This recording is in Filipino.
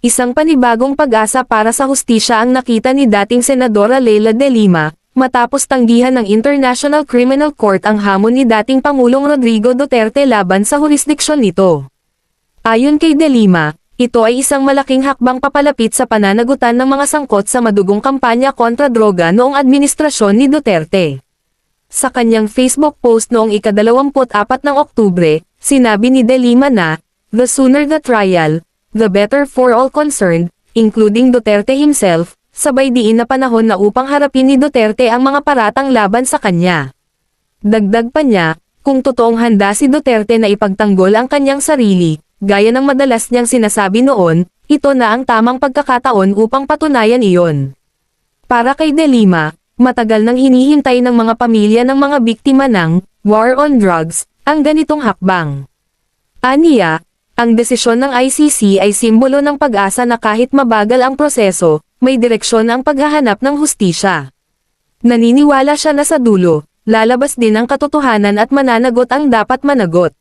Isang panibagong pag-asa para sa hustisya ang nakita ni dating Senadora Leila de Lima, matapos tanggihan ng International Criminal Court ang hamon ni dating Pangulong Rodrigo Duterte laban sa jurisdiksyon nito. Ayon kay de Lima, ito ay isang malaking hakbang papalapit sa pananagutan ng mga sangkot sa madugong kampanya kontra droga noong administrasyon ni Duterte. Sa kanyang Facebook post noong ika-24 ng Oktubre, sinabi ni de Lima na, "The sooner the trial, the better for all concerned, including Duterte himself," sabay diin na panahon na upang harapin ni Duterte ang mga paratang laban sa kanya. Dagdag pa niya, kung totoong handa si Duterte na ipagtanggol ang kanyang sarili, gaya ng madalas niyang sinasabi noon, ito na ang tamang pagkakataon upang patunayan iyon. Para kay de Lima, matagal nang hinihintay ng mga pamilya ng mga biktima ng war on drugs ang ganitong hakbang. Aniya, ang desisyon ng ICC ay simbolo ng pag-asa na kahit mabagal ang proseso, may direksyon ang paghahanap ng hustisya. Naniniwala siya na sa dulo, lalabas din ang katotohanan at mananagot ang dapat managot.